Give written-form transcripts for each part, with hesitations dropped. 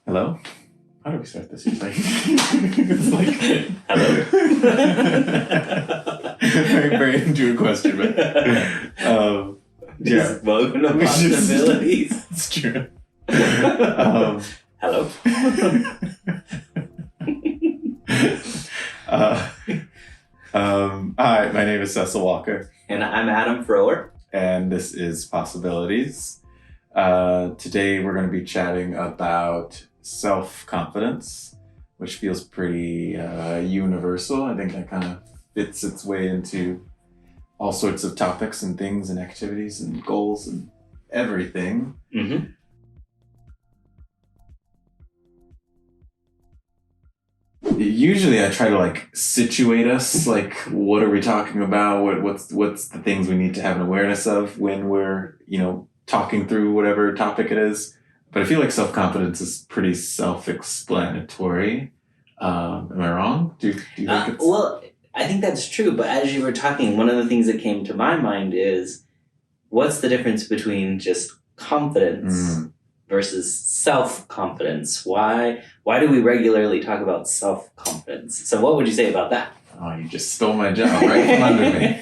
Hello? How do we start this? It's like, hello? very into a question, but yeah. Welcome to Possibilities. It's true. Hello? Hi, my name is Cecil Walker. And I'm Adam Frower. And this is Possibilities. Today we're going to be chatting about self-confidence, which feels pretty universal. I think that kind of fits its way into all sorts of topics and things and activities and goals and everything. Mm-hmm. Usually I try to situate us, what are we talking about? What's the things we need to have an awareness of when we're, talking through whatever topic it is. But I feel like self-confidence is pretty self-explanatory. Am I wrong? Do you think it's... Well, I think that's true. But as you were talking, one of the things that came to my mind is, what's the difference between just confidence versus self-confidence? Why do we regularly talk about self-confidence? So what would you say about that? Oh, you just stole my job right from under me.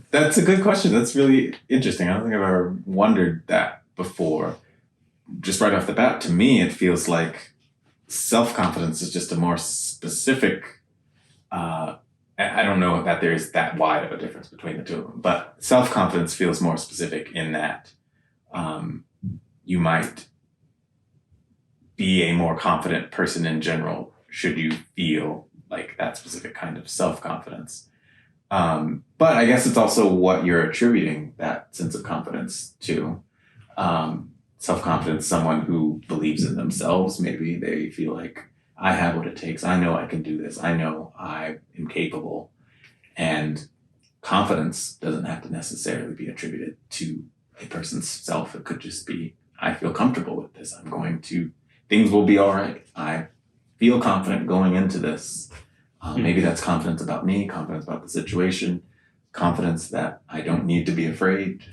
That's a good question. That's really interesting. I don't think I've ever wondered that before. Just right off the bat, to me, it feels like self-confidence is just a more specific... I don't know that there is that wide of a difference between the two of them, but self-confidence feels more specific in that you might be a more confident person in general should you feel like that specific kind of self-confidence. But I guess it's also what you're attributing that sense of confidence to. Self-confidence, someone who believes in themselves. Maybe they feel like, I have what it takes. I know I can do this. I know I am capable. And confidence doesn't have to necessarily be attributed to a person's self. It could just be, I feel comfortable with this. Things will be all right. I feel confident going into this. Maybe that's confidence about me, confidence about the situation, confidence that I don't need to be afraid.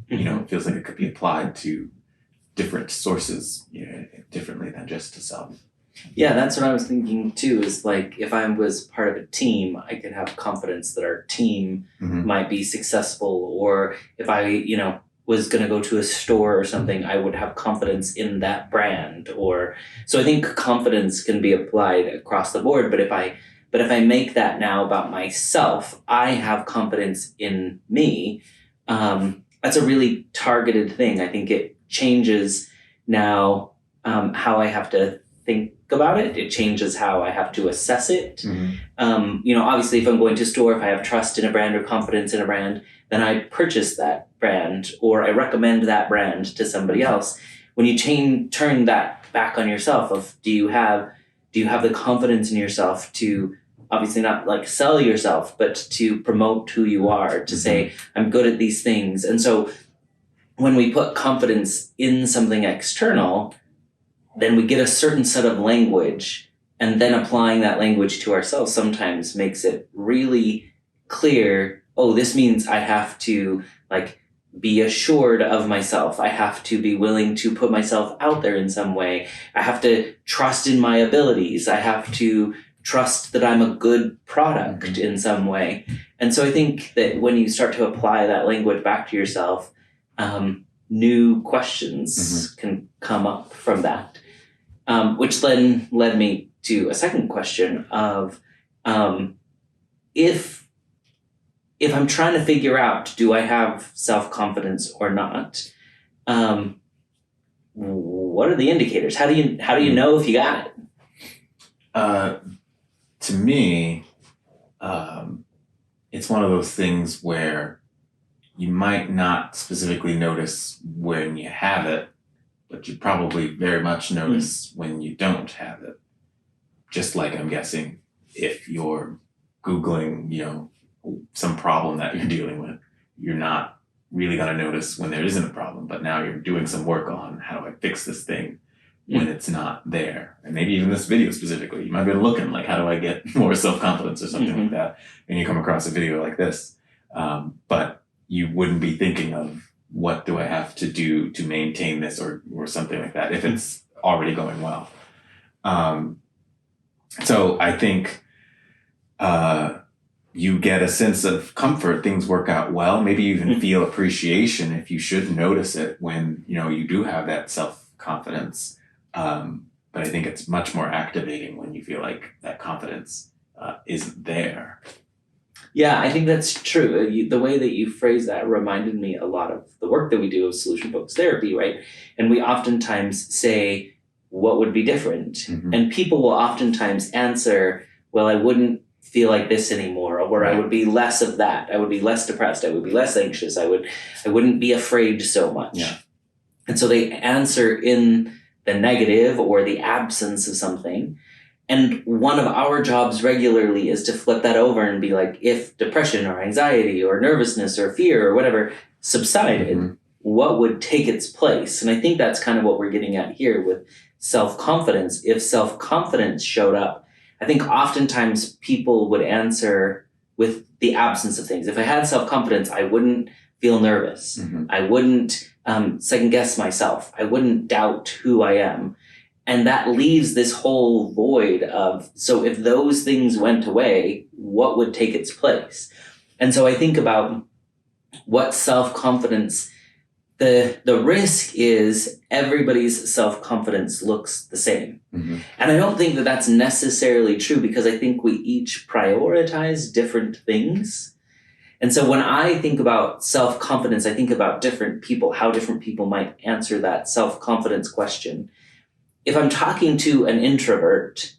It feels like it could be applied to different sources, differently than just to self. Yeah, that's what I was thinking too, is if I was part of a team, I could have confidence that our team might be successful, or if I, was going to go to a store or something, I would have confidence in that brand. So I think confidence can be applied across the board, but if I make that now about myself, I have confidence in me. That's a really targeted thing. I think it changes now how I have to think about it. It changes how I have to assess it. Obviously, if I'm going to a store, if I have trust in a brand or confidence in a brand, then I purchase that brand or I recommend that brand to somebody else. When you turn that back on yourself, of do you have the confidence in yourself to obviously not sell yourself, but to promote who you are, to say, I'm good at these things. And so when we put confidence in something external, then we get a certain set of language, and then applying that language to ourselves sometimes makes it really clear, oh, this means I have to be assured of myself. I have to be willing to put myself out there in some way. I have to trust in my abilities. I have to trust that I'm a good product in some way. And so I think that when you start to apply that language back to yourself, new questions can come up from that. Which then led me to a second question of if I'm trying to figure out, do I have self-confidence or not? What are the indicators? How do you know if you got it? To me, it's one of those things where you might not specifically notice when you have it, but you probably very much notice when you don't have it. Just like I'm guessing if you're Googling, some problem that you're dealing with, you're not really going to notice when there isn't a problem, but now you're doing some work on how do I fix this thing when it's not there. And maybe even this video specifically, you might be looking how do I get more self-confidence or something like that, and you come across a video like this. But you wouldn't be thinking of what do I have to do to maintain this or something like that if it's already going well. So I think you get a sense of comfort, things work out well. Maybe you even feel appreciation if you should notice it when, you do have that self-confidence. But I think it's much more activating when you feel like that confidence isn't there. Yeah, I think that's true. The way that you phrase that reminded me a lot of the work that we do of solution-focused therapy, right? And we oftentimes say, what would be different? Mm-hmm. And people will oftentimes answer, well, I wouldn't feel like this anymore, or I would be less of that. I would be less depressed. I would be less anxious. I wouldn't be afraid so much. Yeah. And so they answer in the negative or the absence of something. And one of our jobs regularly is to flip that over and be like, if depression or anxiety or nervousness or fear or whatever subsided, mm-hmm. what would take its place? And I think that's kind of what we're getting at here with self-confidence. If self-confidence showed up, I think oftentimes people would answer with the absence of things. If I had self-confidence, I wouldn't feel nervous. Mm-hmm. I wouldn't second guess myself. I wouldn't doubt who I am. And that leaves this whole void of, so if those things went away, what would take its place? And so I think about what self-confidence, the risk is everybody's self-confidence looks the same. Mm-hmm. And I don't think that that's necessarily true because I think we each prioritize different things. And so when I think about self-confidence, I think about different people, how different people might answer that self-confidence question. If I'm talking to an introvert,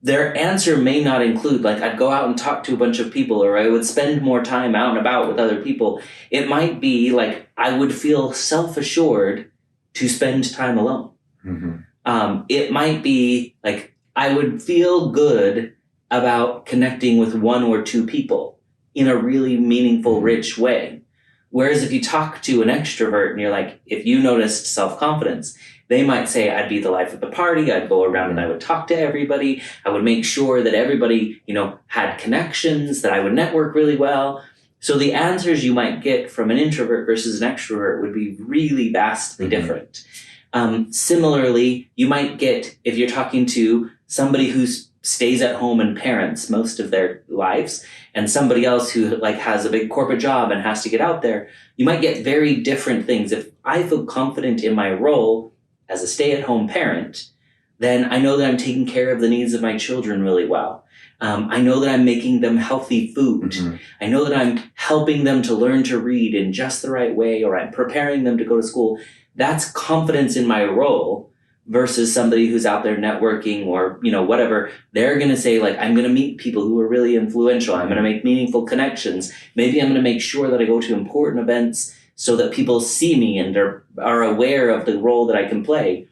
their answer may not include, like, I'd go out and talk to a bunch of people, or I would spend more time out and about with other people. It might be like, I would feel self-assured to spend time alone. Mm-hmm. It might be like, I would feel good about connecting with one or two people in a really meaningful, mm-hmm. rich way. Whereas if you talk to an extrovert and you're like, if you noticed self-confidence, they might say, I'd be the life of the party. I'd go around and I would talk to everybody. I would make sure that everybody, had connections, that I would network really well. So the answers you might get from an introvert versus an extrovert would be really vastly mm-hmm. different. Similarly, you might get, if you're talking to somebody who stays at home and parents most of their lives, and somebody else who has a big corporate job and has to get out there, you might get very different things. If I feel confident in my role as a stay-at-home parent, then I know that I'm taking care of the needs of my children really well. I know that I'm making them healthy food. Mm-hmm. I know that I'm helping them to learn to read in just the right way, or I'm preparing them to go to school. That's confidence in my role versus somebody who's out there networking or, whatever. They're going to say, I'm going to meet people who are really influential. I'm going to make meaningful connections. Maybe I'm going to make sure that I go to important events so that people see me and are aware of the role that I can play.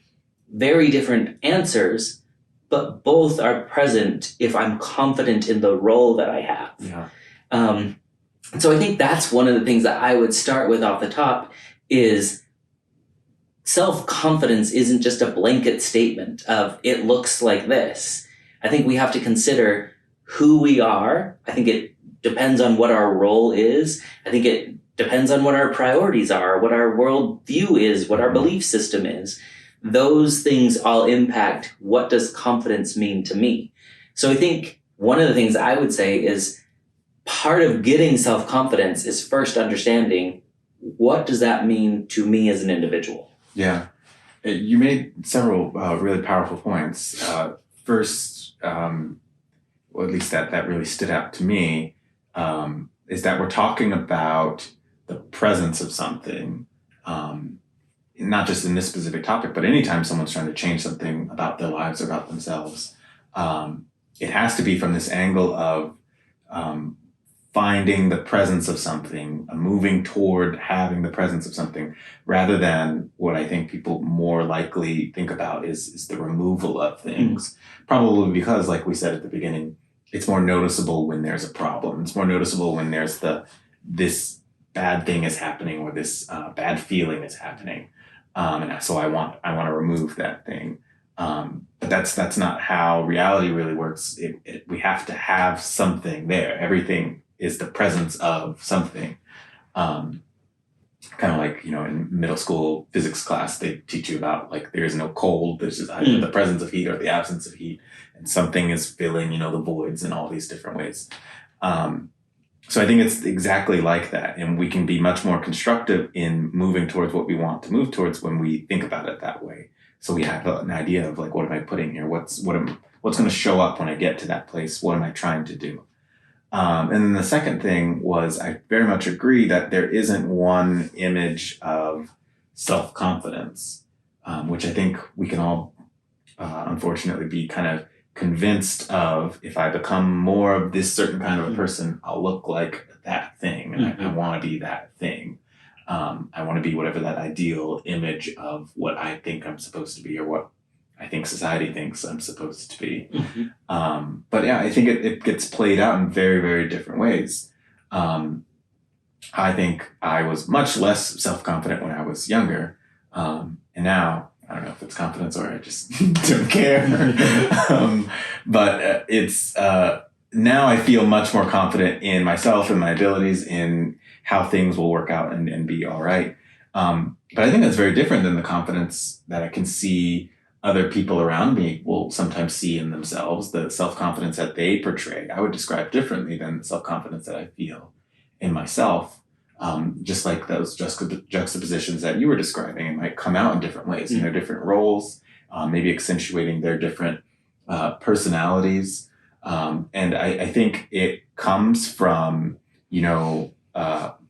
Very different answers, but both are present if I'm confident in the role that I have. Yeah. So I think that's one of the things that I would start with off the top is self-confidence isn't just a blanket statement of it looks like this. I think we have to consider who we are. I think it depends on what our role is. I think it depends on what our priorities are, what our worldview is, what our belief system is. Those things all impact what does confidence mean to me. So I think one of the things I would say is part of getting self-confidence is first understanding what does that mean to me as an individual. Yeah. You made several really powerful points. First, or at least that really stood out to me, is that we're talking about the presence of something, not just in this specific topic, but anytime someone's trying to change something about their lives or about themselves, it has to be from this angle of finding the presence of something, moving toward having the presence of something, rather than what I think people more likely think about is the removal of things. Probably because, like we said at the beginning, it's more noticeable when there's a problem. It's more noticeable when there's this bad thing is happening or this bad feeling is happening. And so I want to remove that thing. But that's not how reality really works. We have to have something there. Everything is the presence of something. kind of like, in middle school physics class, they teach you about like there is no cold, there's just either the presence of heat or the absence of heat, and something is filling, the voids in all these different ways. So I think it's exactly like that, and we can be much more constructive in moving towards what we want to move towards when we think about it that way. So we have an idea of like, what am I putting here? What's going to show up when I get to that place? What am I trying to do? And then the second thing was, I very much agree that there isn't one image of self-confidence, which I think we can all, unfortunately, be kind of convinced of. If I become more of this certain kind of a person, I'll look like that thing, and I want to be that thing. I want to be whatever that ideal image of what I think I'm supposed to be, or what I think society thinks I'm supposed to be. But yeah, I think it gets played out in very, very different ways. I think I was much less self-confident when I was younger. And now, I don't know if it's confidence or I just don't care. But it's now I feel much more confident in myself and my abilities, in how things will work out and be all right. But I think that's very different than the confidence that I can see other people around me will sometimes see in themselves. The self-confidence that they portray, I would describe differently than the self-confidence that I feel in myself. Just like those juxtapositions that you were describing, it might come out in different ways in their different roles, maybe accentuating their different personalities. And I think it comes from,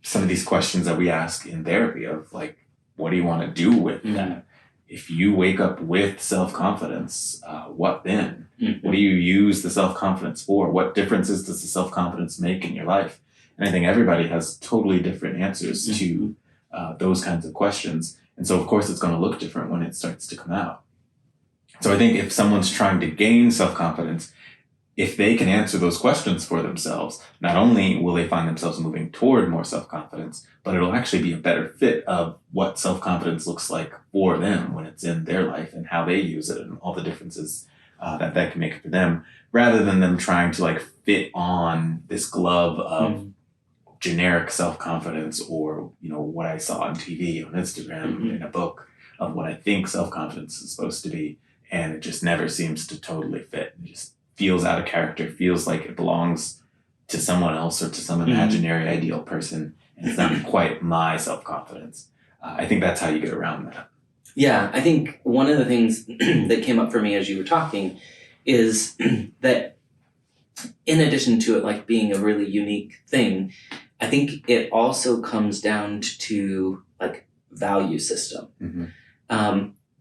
some of these questions that we ask in therapy of like, what do you want to do with that? If you wake up with self-confidence, what then? What do you use the self-confidence for? What differences does the self-confidence make in your life? And I think everybody has totally different answers to those kinds of questions. And so, of course, it's going to look different when it starts to come out. So I think if someone's trying to gain self-confidence, if they can answer those questions for themselves, not only will they find themselves moving toward more self-confidence, but it'll actually be a better fit of what self-confidence looks like for them when it's in their life and how they use it and all the differences that can make for them, rather than them trying to like fit on this glove of generic self-confidence, or, what I saw on TV, on Instagram, in a book of what I think self-confidence is supposed to be. And it just never seems to totally fit. It just feels out of character, feels like it belongs to someone else or to some imaginary ideal person. And it's not quite my self-confidence. I think that's how you get around that. Yeah, I think one of the things that came up for me as you were talking is that in addition to it like being a really unique thing, I think it also comes down to like value system.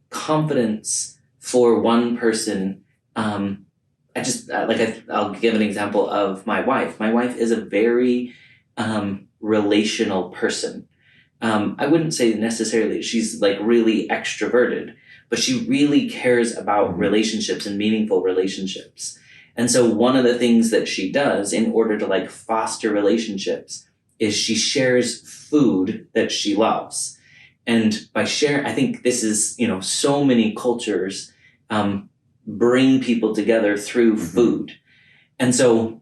Confidence for one person, I'll give an example of my wife. My wife is a very relational person. I wouldn't say necessarily she's like really extroverted, but she really cares about relationships and meaningful relationships. And so one of the things that she does in order to like foster relationships is she shares food that she loves. And by share, I think this is, so many cultures bring people together through food. And so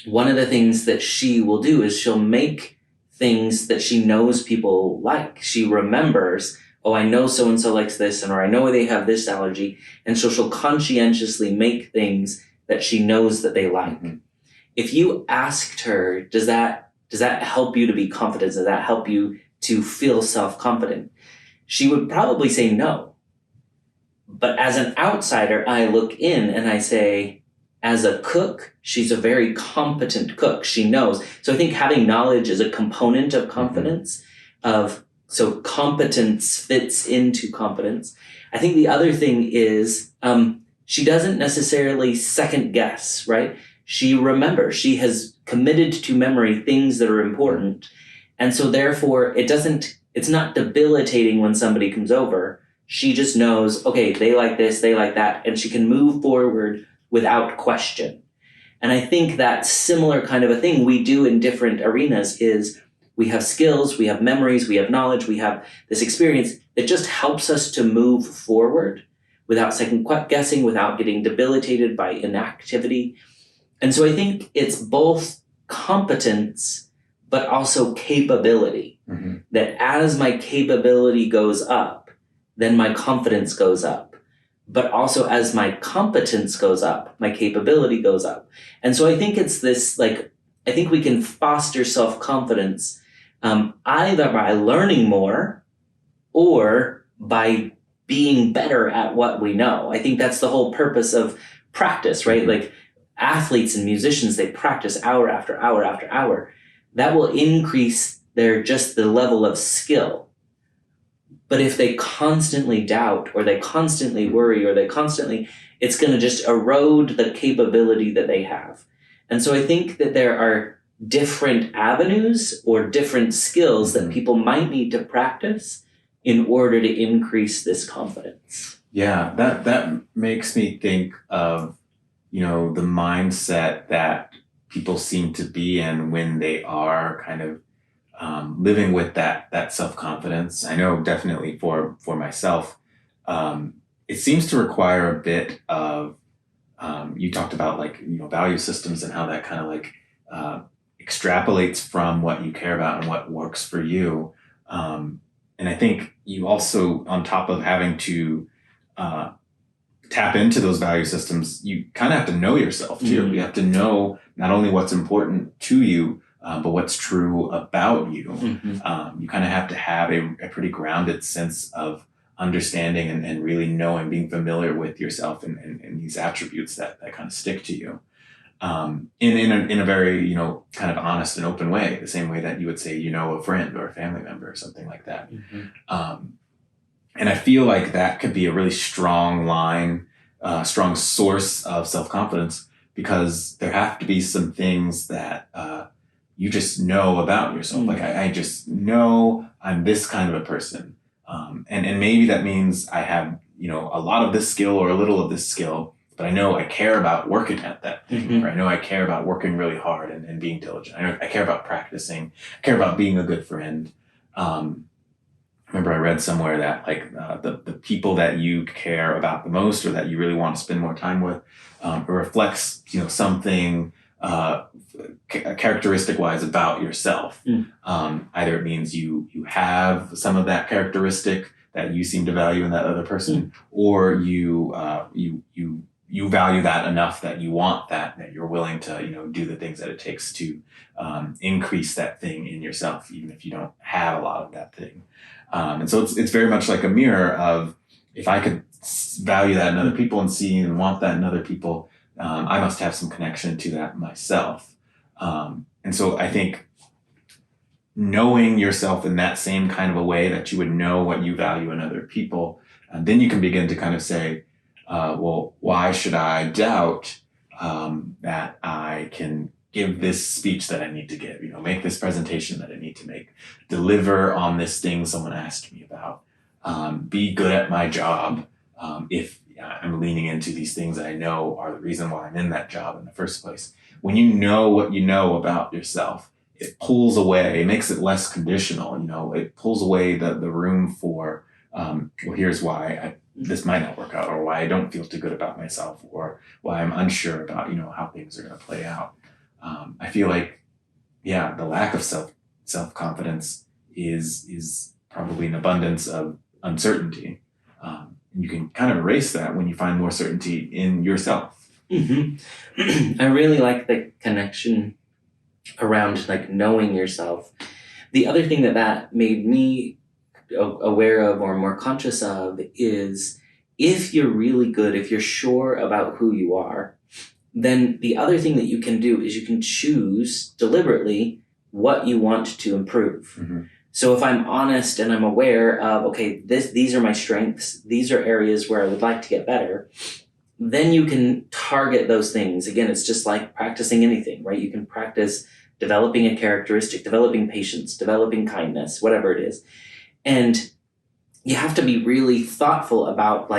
one of the things that she will do is she'll make things that she knows people like. She remembers, oh, I know so-and-so likes this, or I know they have this allergy. And so she'll conscientiously make things that she knows that they like. If you asked her, does that help you to be confident? Does that help you to feel self-confident? She would probably say no. But as an outsider, I look in and I say, as a cook, she's a very competent cook. She knows. So I think having knowledge is a component of confidence. So competence fits into competence. I think the other thing is she doesn't necessarily second guess, right? She remembers. She has committed to memory things that are important. And so therefore it's not debilitating when somebody comes over. She just knows, okay, they like this, they like that, and she can move forward without question. And I think that similar kind of a thing we do in different arenas is we have skills, we have memories, we have knowledge, we have this experience that just helps us to move forward without second guessing, without getting debilitated by inactivity. And so I think it's both competence, but also capability. that as my capability goes up, then my confidence goes up. But also as my competence goes up, my capability goes up. And so I think it's this, like, I think we can foster self-confidence either by learning more or by being better at what we know. I think that's the whole purpose of practice, right? Like athletes and musicians, they practice hour after hour after hour. That will increase just the level of skill. But if they constantly doubt or they constantly worry or it's going to just erode the capability that they have. And so I think that there are different avenues or different skills that people might need to practice in order to increase this confidence. Yeah, that makes me think of, the mindset that people seem to be in when they are kind of living with that self-confidence. I know definitely for myself, it seems to require a bit of, you talked about value systems and how that kind of extrapolates from what you care about and what works for you. And I think you also, on top of having to tap into those value systems, you kind of have to know yourself too. You have to know not only what's important to you, but what's true about you. You kind of have to have a pretty grounded sense of understanding and really knowing, being familiar with yourself and these attributes that kind of stick to you. In a very, kind of honest and open way, the same way that you would say, a friend or a family member or something like that. And I feel like that could be a really strong line, strong source of self-confidence, because there have to be some things that you just know about yourself. Like I just know I'm this kind of a person. And maybe that means I have, a lot of this skill or a little of this skill, but I know I care about working at that thing, or I know I care about working really hard and being diligent. I care about practicing. I care about being a good friend. Remember I read somewhere that the people that you care about the most or that you really want to spend more time with, it reflects, something characteristic wise about yourself. Either it means you have some of that characteristic that you seem to value in that other person, or you value that enough that you want that you're willing to do the things that it takes to increase that thing in yourself, even if you don't have a lot of that thing. And so it's very much like a mirror of, if I could value that in other people and see and want that in other people, I must have some connection to that myself. And so I think knowing yourself in that same kind of a way that you would know what you value in other people, then you can begin to kind of say, well, why should I doubt that I can give this speech that I need to give, make this presentation that I need to make, deliver on this thing someone asked me about, be good at my job, if I'm leaning into these things that I know are the reason why I'm in that job in the first place. When you know what you know about yourself, it pulls away, it makes it less conditional, it pulls away the room for, well, here's why this might not work out, or why I don't feel too good about myself, or why I'm unsure about, how things are going to play out. I feel like, the lack of self-confidence is probably an abundance of uncertainty. And you can kind of erase that when you find more certainty in yourself. I really like the connection around knowing yourself. The other thing that made me aware of or more conscious of is, if you're really good, if you're sure about who you are, then the other thing that you can do is you can choose deliberately what you want to improve. So if I'm honest and I'm aware of, okay, these are my strengths, these are areas where I would like to get better, then you can target those things. Again, it's just like practicing anything, right? You can practice developing a characteristic, developing patience, developing kindness, whatever it is. And you have to be really thoughtful about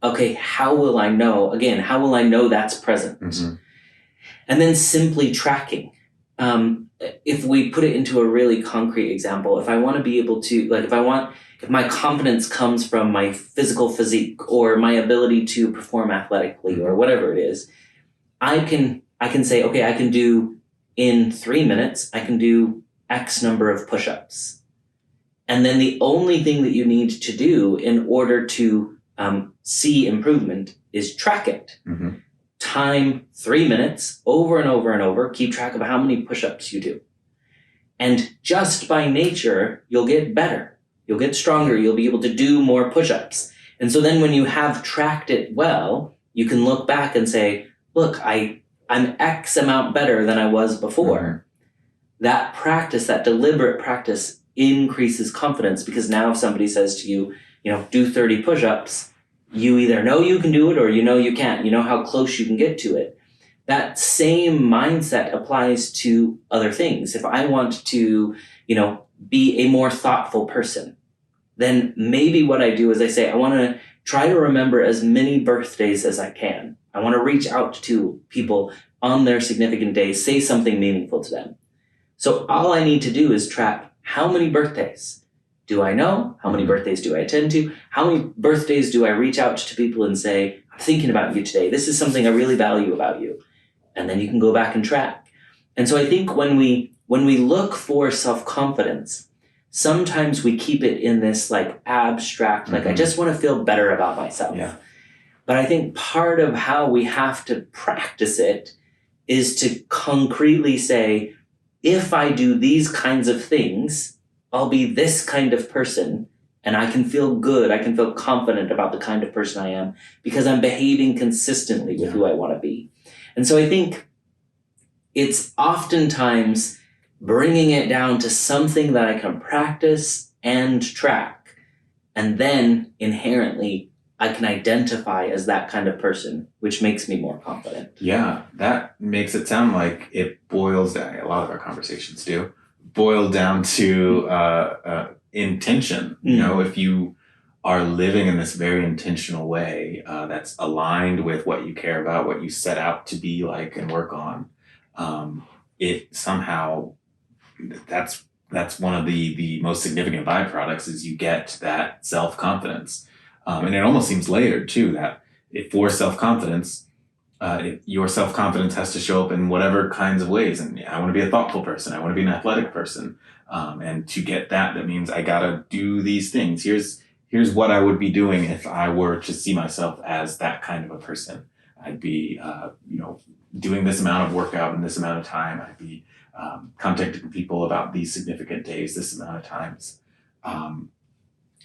okay, how will I know? Again, how will I know that's present? And then simply tracking. If we put it into a really concrete example, if I want to be able to, if my confidence comes from my physical physique or my ability to perform athletically or whatever it is, I can say, okay, I can do in 3 minutes, I can do X number of push-ups. And then the only thing that you need to do in order to see improvement is track it. Mm-hmm. Time 3 minutes over and over and over. Keep track of how many push-ups you do. And just by nature, you'll get better. You'll get stronger. You'll be able to do more push-ups. And so then when you have tracked it well, you can look back and say, look, I'm X amount better than I was before. Mm-hmm. That practice, that deliberate practice increases confidence, because now if somebody says to you, do 30 push-ups, you either know you can do it or you know you can't. You know how close you can get to it. That same mindset applies to other things. If I want to, be a more thoughtful person, then maybe what I do is I say, I want to try to remember as many birthdays as I can. I want to reach out to people on their significant days, say something meaningful to them. So all I need to do is track how many birthdays do I know? How many birthdays do I attend to? How many birthdays do I reach out to people and say, I'm thinking about you today. This is something I really value about you. And then you can go back and track. And so I think when we look for self-confidence, sometimes we keep it in this like abstract, like I just want to feel better about myself. Yeah. But I think part of how we have to practice it is to concretely say, if I do these kinds of things, I'll be this kind of person, and I can feel good. I can feel confident about the kind of person I am because I'm behaving consistently with who I want to be. And so I think it's oftentimes bringing it down to something that I can practice and track. And then inherently, I can identify as that kind of person, which makes me more confident. Yeah, that makes it sound like it boils down, a lot of our conversations do, boil down to intention. If you are living in this very intentional way that's aligned with what you care about, what you set out to be like and work on, it somehow, that's one of the most significant byproducts is you get that self-confidence. And it almost seems layered too, that for self-confidence, your self-confidence has to show up in whatever kinds of ways. And I want to be a thoughtful person. I want to be an athletic person. And to get that means I got to do these things. Here's what I would be doing if I were to see myself as that kind of a person. I'd be, doing this amount of workout in this amount of time. I'd be contacting people about these significant days, this amount of times.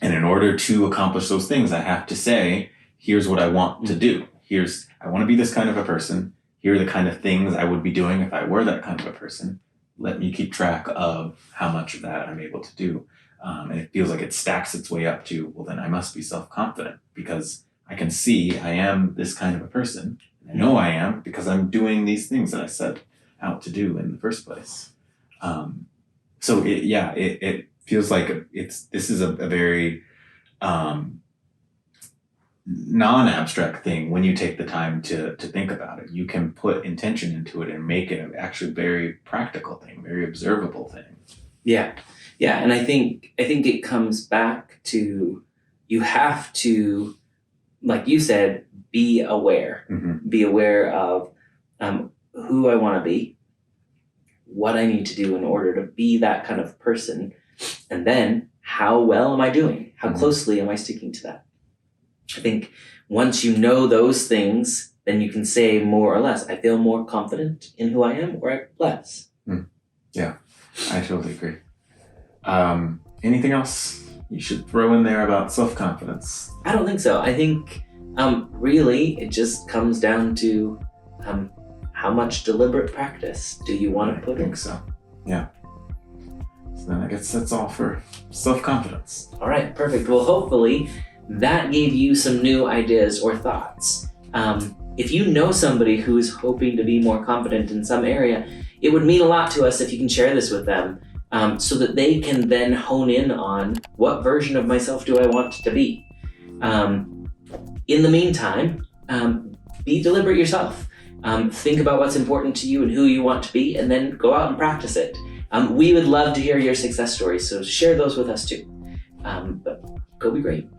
And in order to accomplish those things, I have to say, here's what I want to do. I want to be this kind of a person. Here are the kind of things I would be doing if I were that kind of a person. Let me keep track of how much of that I'm able to do. And it feels like it stacks its way up to, well, then I must be self-confident because I can see I am this kind of a person. I know I am because I'm doing these things that I set out to do in the first place. So it feels like this is a very non-abstract thing when you take the time to think about it. You can put intention into it and make it an actually very practical thing, very observable thing. Yeah, and I think it comes back to you have to, like you said, be aware. Mm-hmm. Be aware of who I want to be, what I need to do in order to be that kind of person, and then how well am I doing? How closely am I sticking to that? I think once you know those things, then you can say more or less, I feel more confident in who I am, or less. Yeah, I totally agree. Anything else you should throw in there about self-confidence? I don't think so. I think really it just comes down to how much deliberate practice do you want to put in? I think so. Yeah. So then I guess that's all for self-confidence. All right, perfect. Well, hopefully that gave you some new ideas or thoughts. If you know somebody who is hoping to be more confident in some area, it would mean a lot to us if you can share this with them so that they can then hone in on what version of myself do I want to be. In the meantime, be deliberate yourself. Think about what's important to you and who you want to be, and then go out and practice it. We would love to hear your success stories, so share those with us too. But go be great.